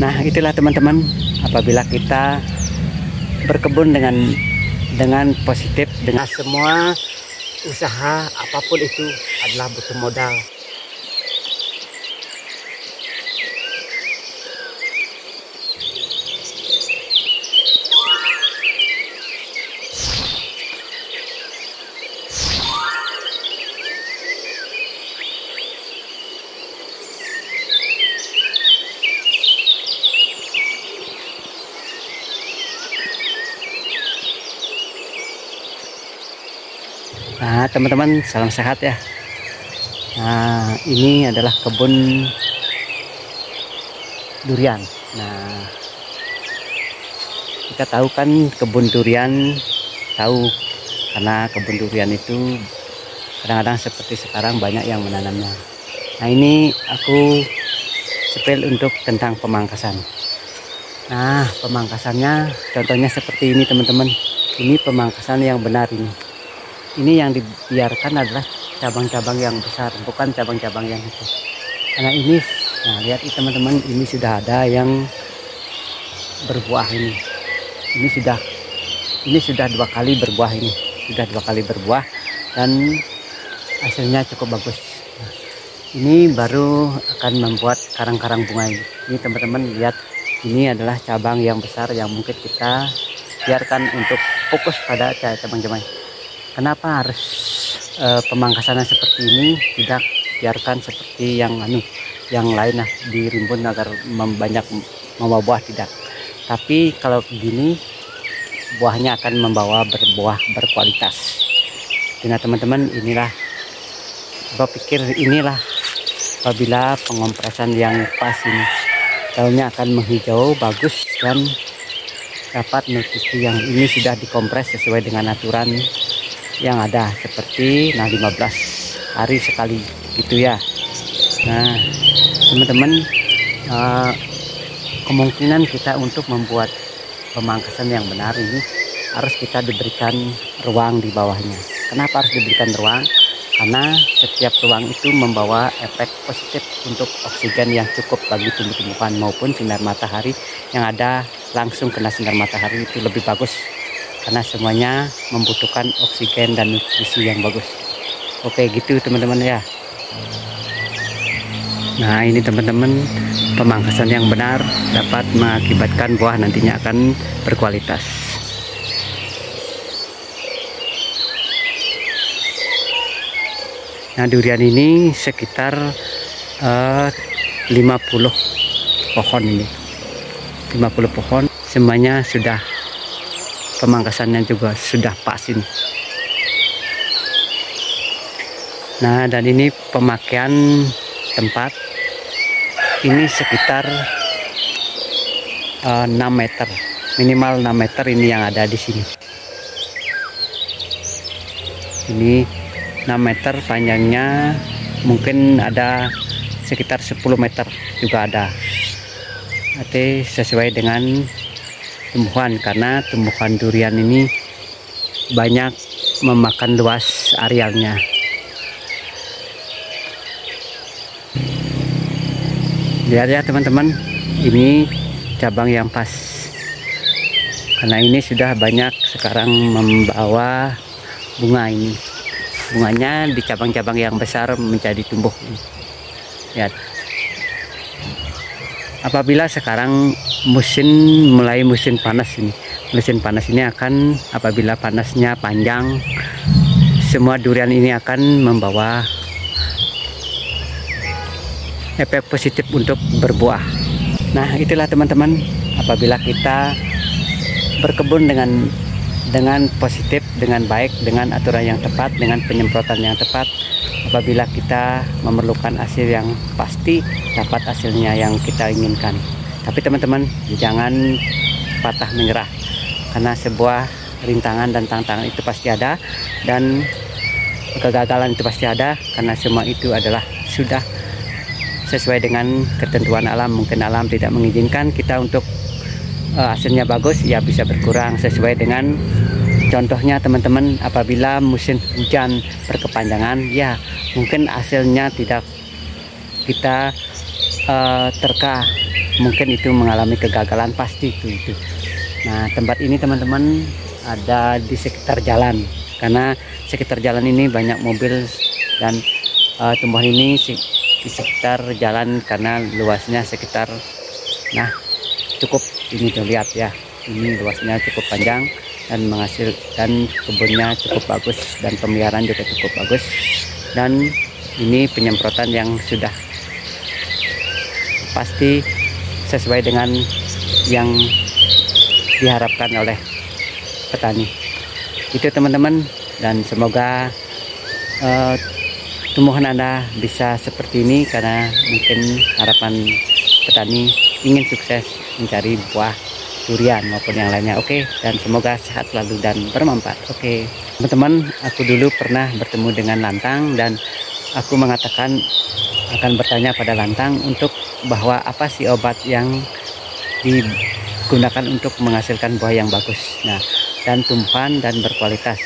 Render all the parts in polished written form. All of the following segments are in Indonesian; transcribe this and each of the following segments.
Nah, itulah teman-teman, apabila kita berkebun dengan positif, dengan semua usaha apapun itu adalah butuh modal. Nah, teman-teman, salam sehat ya. Nah, ini adalah kebun durian. Nah, kita tahu kan kebun durian, tahu karena kebun durian itu kadang-kadang seperti sekarang banyak yang menanamnya. Nah, ini aku sepil untuk tentang pemangkasan. Nah, pemangkasannya contohnya seperti ini teman-teman. Ini pemangkasan yang benar ini. Ini yang dibiarkan adalah cabang-cabang yang besar, bukan cabang-cabang yang itu. Karena ini, nah lihat teman-teman, ini sudah ada yang berbuah ini. Ini sudah 2 kali berbuah ini. Sudah 2 kali berbuah dan hasilnya cukup bagus. Nah, ini baru akan membuat karang-karang bunga ini. Ini teman-teman lihat, ini adalah cabang yang besar yang mungkin kita biarkan untuk fokus pada cabang-cabang. Kenapa harus pemangkasannya seperti ini, tidak biarkan seperti yang lain lah, dirimbun agar banyak membawa buah, tidak. Tapi kalau begini buahnya akan membawa berbuah berkualitas. Nah teman-teman, inilah saya pikir inilah apabila pengompresan yang pas ini, daunnya akan menghijau bagus dan dapat nutrisi yang ini sudah dikompres sesuai dengan aturan yang ada, seperti 15 hari sekali gitu ya. Nah teman-teman, kemungkinan kita untuk membuat pemangkasan yang benar ini harus kita diberikan ruang di bawahnya. Kenapa harus diberikan ruang? Karena setiap ruang itu membawa efek positif untuk oksigen yang cukup bagi tumbuh-tumbuhan maupun sinar matahari yang ada langsung kena sinar matahari itu lebih bagus. Karena semuanya membutuhkan oksigen dan nutrisi yang bagus. Oke gitu teman-teman ya. Nah ini teman-teman, pemangkasan yang benar dapat mengakibatkan buah nantinya akan berkualitas. Nah durian ini sekitar 50 pohon ini. 50 pohon semuanya sudah, pemangkasannya juga sudah pas ini. Nah dan ini pemakaian tempat ini sekitar 6 meter, minimal 6 meter ini yang ada di sini. Ini 6 meter panjangnya, mungkin ada sekitar 10 meter juga ada. Nanti sesuai dengan tumbuhan, karena tumbuhan durian ini banyak memakan luas arealnya. Lihat ya teman-teman, ini cabang yang pas, karena ini sudah banyak sekarang membawa bunga ini. Bunganya di cabang-cabang yang besar menjadi tumbuh. Lihat. Apabila sekarang mulai musim panas ini, musim panas ini akan, apabila panasnya panjang, semua durian ini akan membawa efek positif untuk berbuah. Nah itulah teman-teman, apabila kita berkebun dengan positif, dengan baik, dengan aturan yang tepat, dengan penyemprotan yang tepat, apabila kita memerlukan hasil yang pasti, dapat hasilnya yang kita inginkan. Tapi teman-teman jangan patah menyerah, karena sebuah rintangan dan tantangan itu pasti ada, dan kegagalan itu pasti ada, karena semua itu adalah sudah sesuai dengan ketentuan alam. Mungkin alam tidak mengizinkan kita untuk hasilnya bagus, ya bisa berkurang sesuai dengan, contohnya teman-teman, apabila musim hujan berkepanjangan, ya mungkin hasilnya tidak kita terka mungkin itu mengalami kegagalan pasti itu. Nah, tempat ini teman-teman ada di sekitar jalan, karena sekitar jalan ini banyak mobil dan tumbuhan ini di sekitar jalan karena luasnya sekitar, nah cukup ini tuh, lihat ya, ini luasnya cukup panjang dan menghasilkan, kebunnya cukup bagus dan pemeliharaan juga cukup bagus, dan ini penyemprotan yang sudah pasti sesuai dengan yang diharapkan oleh petani itu teman-teman. Dan semoga tumbuhan Anda bisa seperti ini, karena mungkin harapan petani ingin sukses mencari buah durian maupun yang lainnya. Oke, dan semoga sehat selalu dan bermanfaat. Oke teman-teman, aku dulu pernah bertemu dengan lantang dan aku mengatakan akan bertanya pada lantang untuk bahwa apa sih obat yang digunakan untuk menghasilkan buah yang bagus, nah, dan tumbuhan dan berkualitas.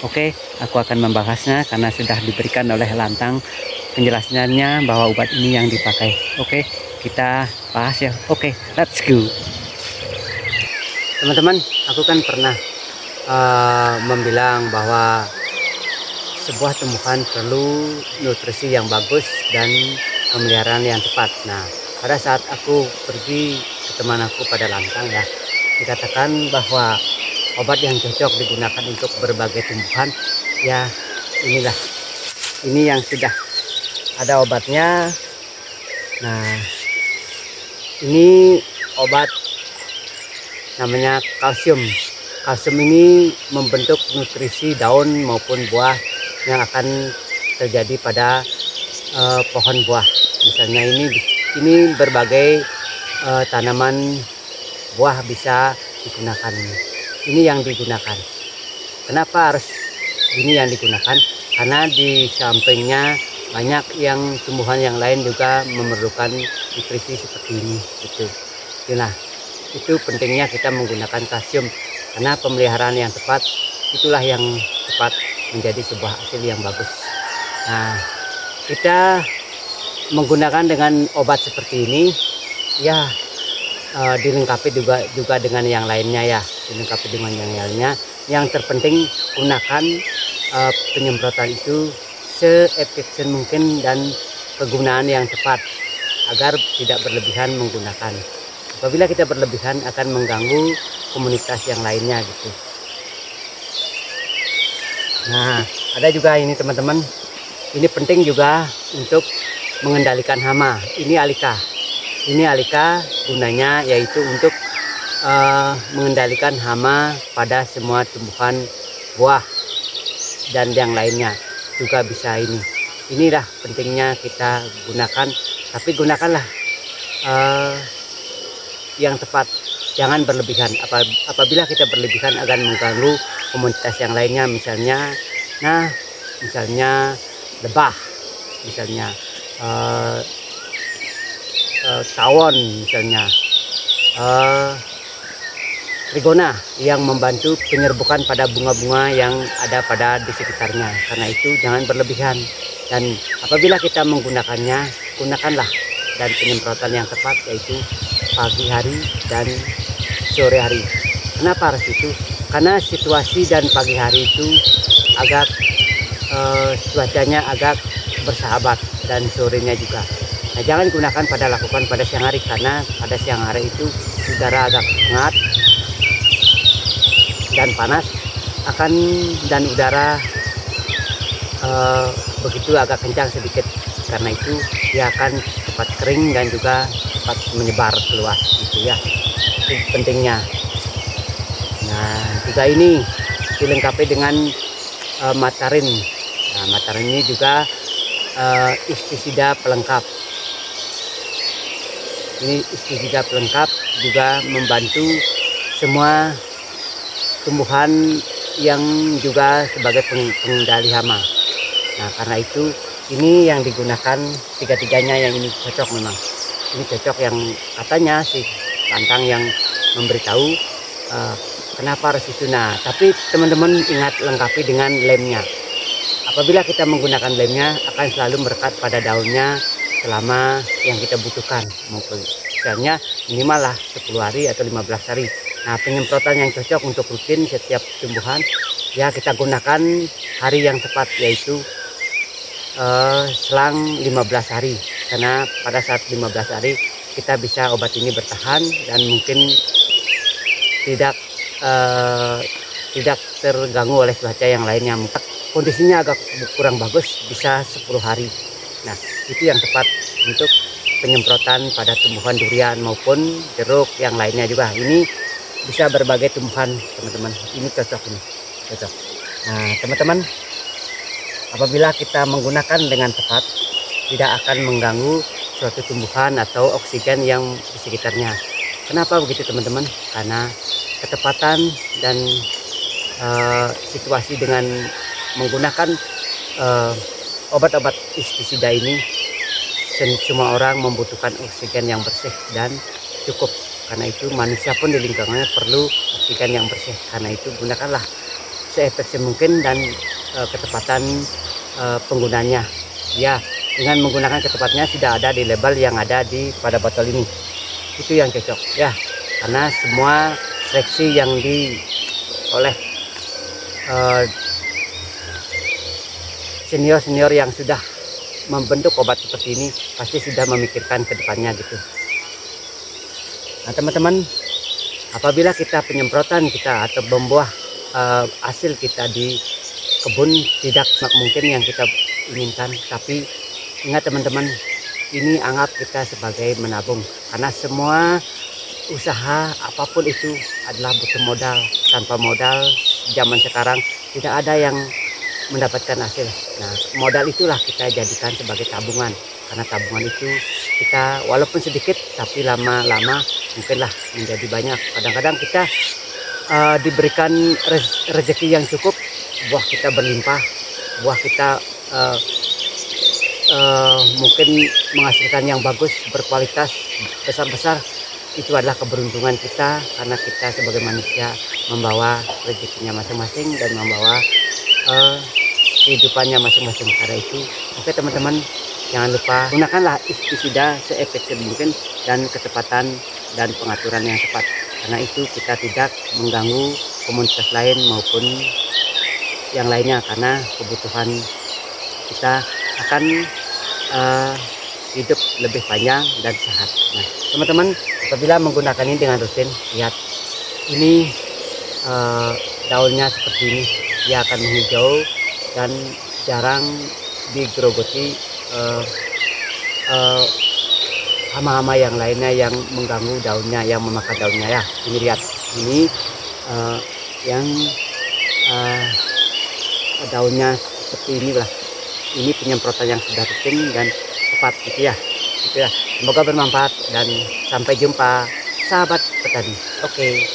Oke, aku akan membahasnya karena sudah diberikan oleh lantang penjelasannya bahwa obat ini yang dipakai. Oke, kita bahas ya. Oke, let's go. Teman-teman, aku kan pernah membilang bahwa sebuah tumbuhan perlu nutrisi yang bagus dan pemeliharaan yang tepat. Nah, pada saat aku pergi ke teman aku pada lantang ya, dikatakan bahwa obat yang cocok digunakan untuk berbagai tumbuhan ya inilah, ini yang sudah ada obatnya. Nah, ini obat namanya kalsium. Kalsium ini membentuk nutrisi daun maupun buah yang akan terjadi pada pohon buah. Misalnya ini berbagai tanaman buah bisa digunakan. Ini yang digunakan. Kenapa harus ini yang digunakan? Karena di sampingnya banyak yang tumbuhan yang lain juga memerlukan nutrisi seperti ini. Gitu. Nah, itu pentingnya kita menggunakan kalsium, karena pemeliharaan yang tepat itulah yang tepat menjadi sebuah hasil yang bagus. Nah, kita menggunakan dengan obat seperti ini ya, dilengkapi juga dengan yang lainnya ya, dilengkapi dengan yang lainnya. Yang terpenting gunakan penyemprotan itu seefisien mungkin dan penggunaan yang tepat agar tidak berlebihan menggunakan. Apabila kita berlebihan akan mengganggu komunitas yang lainnya gitu. Nah, ada juga ini teman-teman, ini penting juga untuk mengendalikan hama. Ini alika. Ini alika gunanya yaitu untuk mengendalikan hama pada semua tumbuhan buah dan yang lainnya juga bisa ini. Inilah pentingnya kita gunakan, tapi gunakanlah yang tepat, jangan berlebihan. Apabila kita berlebihan akan mengganggu komunitas yang lainnya, misalnya lebah, misalnya tawon, misalnya trigona yang membantu penyerbukan pada bunga-bunga yang ada di sekitarnya. Karena itu jangan berlebihan, dan apabila kita menggunakannya, gunakanlah dan penyemprotan yang tepat yaitu pagi hari dan sore hari. Kenapa harus itu? Karena situasi dan pagi hari itu agak cuacanya agak bersahabat, dan sorenya juga. Nah, jangan gunakan lakukan pada siang hari, karena pada siang hari itu udara agak hangat dan panas dan udara begitu agak kencang sedikit. Karena itu dia akan cepat kering dan juga cepat menyebar keluar gitu ya. Itu pentingnya. Nah, juga ini dilengkapi dengan matarin. Nah, matarin ini juga pestisida pelengkap. Ini pestisida pelengkap juga membantu semua tumbuhan yang juga sebagai pengendali hama. Nah, karena itu ini yang digunakan tiga-tiganya, yang ini cocok memang. Ini cocok, yang katanya si lantang yang memberitahu kenapa harus itu. Nah, tapi teman-teman ingat lengkapi dengan lemnya. Apabila kita menggunakan lemnya akan selalu merekat pada daunnya selama yang kita butuhkan, maupun usianya minimal lah 10 hari atau 15 hari. Nah, penyemprotan yang cocok untuk rutin setiap tumbuhan ya kita gunakan hari yang tepat, yaitu selang 15 hari, karena pada saat 15 hari kita bisa obat ini bertahan dan mungkin tidak terganggu oleh cuaca yang lainnya. Kondisinya agak kurang bagus bisa 10 hari. Nah, itu yang tepat untuk penyemprotan pada tumbuhan durian maupun jeruk yang lainnya juga. Ini bisa berbagai tumbuhan, teman-teman. Ini cocok ini, cocok. Nah, teman-teman, apabila kita menggunakan dengan tepat, tidak akan mengganggu suatu tumbuhan atau oksigen yang di sekitarnya. Kenapa begitu, teman-teman? Karena ketepatan dan situasi dengan menggunakan obat-obat pestisida ini, semua orang membutuhkan oksigen yang bersih dan cukup. Karena itu manusia pun di lingkungannya perlu oksigen yang bersih. Karena itu gunakanlah seefektif mungkin dan ketepatan penggunanya. Ya, dengan menggunakan ketepatnya sudah ada di label yang ada pada botol ini. Itu yang cocok ya. Karena semua seleksi yang oleh senior-senior yang sudah membentuk obat seperti ini pasti sudah memikirkan ke depannya gitu. Nah, teman-teman, apabila kita penyemprotan kita atau membuah hasil kita di kebun tidak mungkin yang kita inginkan, tapi ingat teman-teman, ini anggap kita sebagai menabung, karena semua usaha apapun itu adalah butuh modal. Tanpa modal zaman sekarang tidak ada yang mendapatkan hasil. Nah, modal itulah kita jadikan sebagai tabungan, karena tabungan itu kita walaupun sedikit tapi lama-lama mungkinlah menjadi banyak. Kadang-kadang kita diberikan rezeki yang cukup, buah kita berlimpah, buah kita mungkin menghasilkan yang bagus, berkualitas, besar-besar. Itu adalah keberuntungan kita, karena kita sebagai manusia membawa rezekinya masing-masing dan membawa kehidupannya masing-masing. Karena itu, oke teman-teman, jangan lupa gunakanlah pestisida seefektif mungkin dan ketepatan dan pengaturan yang tepat. Karena itu kita tidak mengganggu komunitas lain maupun yang lainnya, karena kebutuhan kita akan hidup lebih panjang dan sehat. Nah, teman-teman, apabila menggunakan ini dengan rutin, lihat ini daunnya seperti ini, dia akan menghijau dan jarang digerogoti hama-hama yang lainnya yang mengganggu daunnya, yang memakan daunnya ya. Ini lihat, ini yang daunnya seperti inilah. Ini penyemprotan yang sudah rutin dan tepat gitu ya. Gitu ya. Semoga bermanfaat dan sampai jumpa sahabat petani. Oke.